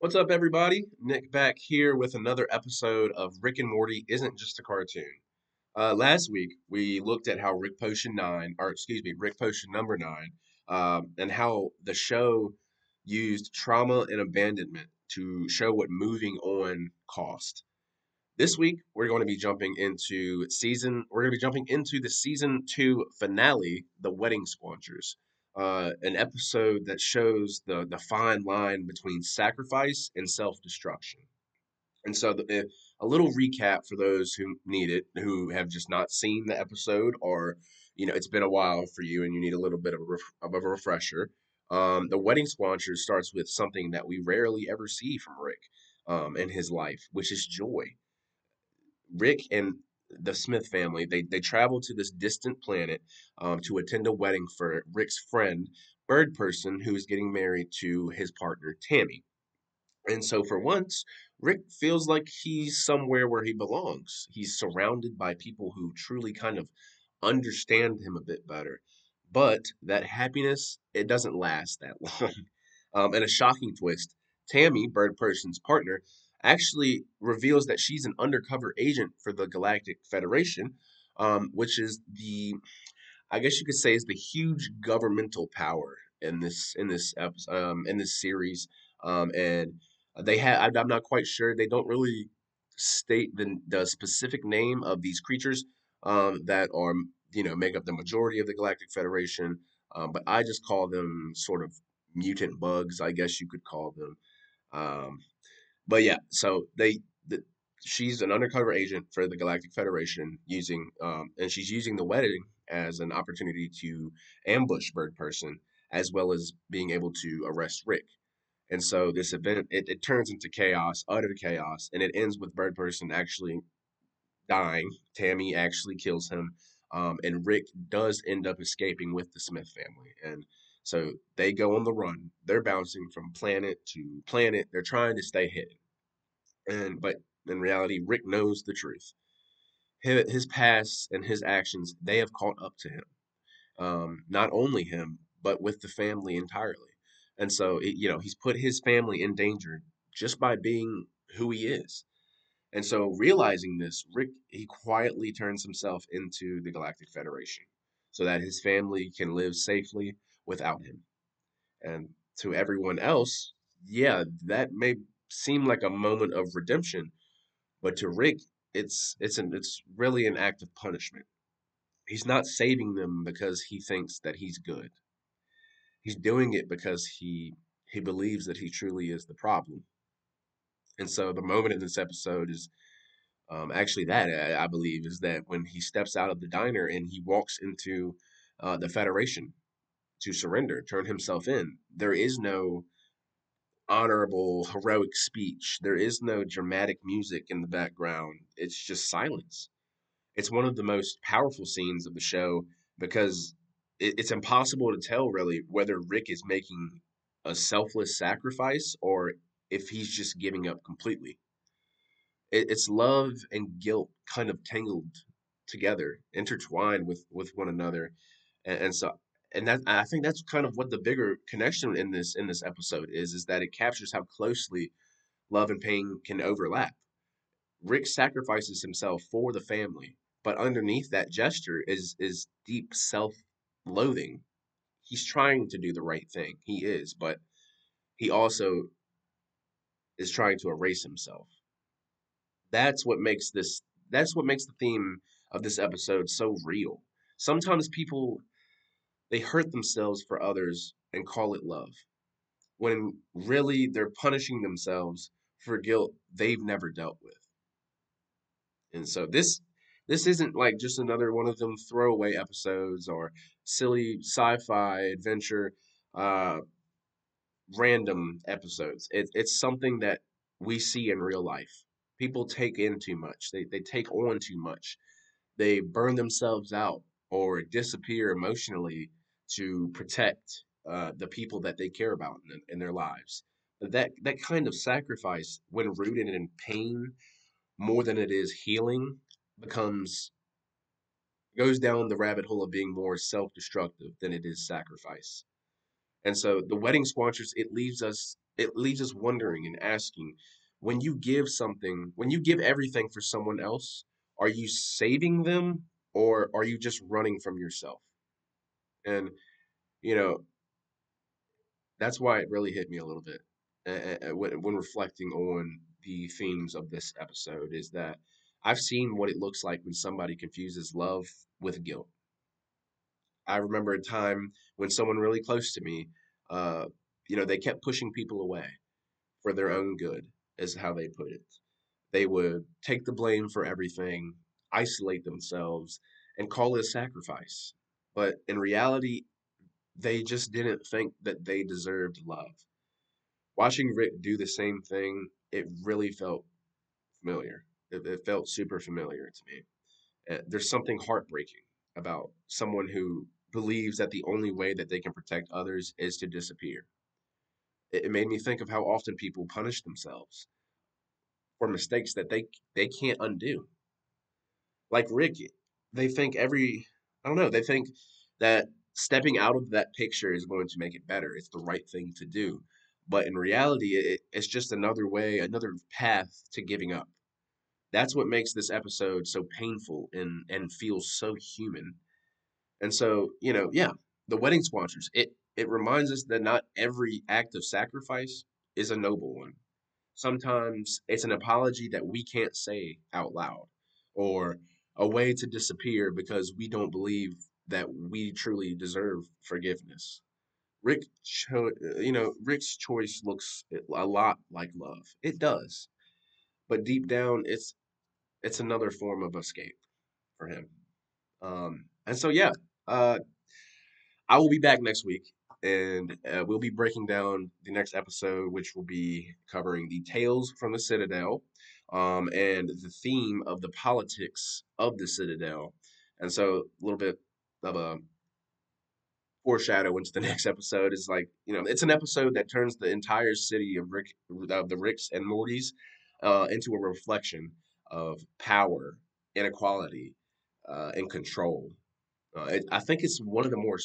What's up, everybody? Nick back here with another episode of Rick and Morty Isn't Just a Cartoon. Last week, we looked at how Rick Potion 9, or excuse me, Rick Potion number 9, and how the show used trauma and abandonment to show what moving on cost. This week, we're going to be jumping into the season 2 finale, The Wedding Squanchers, an episode that shows the fine line between sacrifice and self-destruction. And so, a little recap for those who need it, who have just not seen the episode, or it's been a while for you and you need a little bit of of a refresher. The Wedding Squanchers starts with something that we rarely ever see from Rick in his life, which is joy. Rick and the Smith family, they travel to this distant planet to attend a wedding for Rick's friend, Bird Person, who is getting married to his partner, Tammy. And so for once, Rick feels like he's somewhere where he belongs. He's surrounded by people who truly kind of understand him a bit better. But that happiness, it doesn't last that long. And a shocking twist, Tammy, Bird Person's partner, actually reveals that she's an undercover agent for the Galactic Federation, which is I guess you could say, is the huge governmental power in this series. And I'm not quite sure. They don't really state the specific name of these creatures that are make up the majority of the Galactic Federation. But I just call them sort of mutant bugs, I guess you could call them. Um, but yeah, so she's an undercover agent for the Galactic Federation and she's using the wedding as an opportunity to ambush Bird Person as well as being able to arrest Rick. And so this event it turns into chaos, utter chaos, and it ends with Bird Person actually dying. Tammy actually kills him, and Rick does end up escaping with the Smith family. And so they go on the run. They're bouncing from planet to planet. They're trying to stay hidden. But in reality, Rick knows the truth. His past and his actions, they have caught up to him. Not only him, but with the family entirely. And so, he's put his family in danger just by being who he is. And so, realizing this, Rick, he quietly turns himself into the Galactic Federation so that his family can live safely without him. And to everyone else, yeah, that may seem like a moment of redemption, but to Rick, it's really an act of punishment. He's not saving them because he thinks that he's good. He's doing it because he believes that he truly is the problem. And so the moment in this episode is actually that I believe is that when he steps out of the diner and he walks into the Federation to surrender, turn himself in. There is no honorable, heroic speech. There is no dramatic music in the background. It's just silence. It's one of the most powerful scenes of the show because it's impossible to tell really whether Rick is making a selfless sacrifice or if he's just giving up completely. It's love and guilt kind of tangled together, intertwined with one another, and so and that I think that's kind of what the bigger connection in this episode is that it captures how closely love and pain can overlap. Rick sacrifices himself for the family, but underneath that gesture is deep self-loathing. He's trying to do the right thing. He is, but he also is trying to erase himself. That's what makes the theme of this episode so real. Sometimes people they hurt themselves for others and call it love, when really they're punishing themselves for guilt they've never dealt with. And so this isn't like just another one of them throwaway episodes or silly sci-fi adventure uh random episodes. It's something that we see in real life. People take in too much. They take on too much. They burn themselves out or disappear emotionally to protect the people that they care about in their lives. But that kind of sacrifice, when rooted in pain more than it is healing, becomes goes down the rabbit hole of being more self-destructive than it is sacrifice. And so the wedding squanchers, it leaves us it leaves us wondering and asking, when you give something, when you give everything for someone else, are you saving them or are you just running from yourself? And you know, that's why it really hit me a little bit when reflecting on the themes of this episode is that I've seen what it looks like when somebody confuses love with guilt. I remember a time when someone really close to me, uh, they kept pushing people away for their own good, is how they put it. They would take the blame for everything, isolate themselves, and call it a sacrifice. But in reality, they just didn't think that they deserved love. Watching Rick do the same thing, it really felt familiar. It felt super familiar to me. There's something heartbreaking about someone who believes that the only way that they can protect others is to disappear. It made me think of how often people punish themselves for mistakes that they can't undo. Like Rick, they think I don't know, they think that stepping out of that picture is going to make it better. It's the right thing to do. But in reality, it's just another way, another path to giving up. That's what makes this episode so painful and feels so human. And so, yeah, the wedding squanchers, it reminds us that not every act of sacrifice is a noble one. Sometimes it's an apology that we can't say out loud, or a way to disappear because we don't believe that we truly deserve forgiveness. Rick's choice looks a lot like love. It does, but deep down, it's another form of escape for him. And so yeah, uh, I will be back next week, and we'll be breaking down the next episode, which will be covering the Tales from the Citadel, and the theme of the politics of the Citadel. And so, a little bit of a foreshadow into the next episode is like, it's an episode that turns the entire city of the Ricks and Mortys, into a reflection of power, inequality, and control. I think it's one of the more.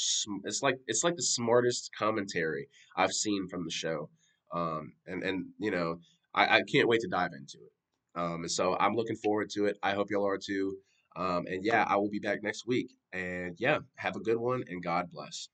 It's like the smartest commentary I've seen from the show, and I can't wait to dive into it. And so I'm looking forward to it. I hope y'all are too. And yeah, I will be back next week. And yeah, have a good one and God bless.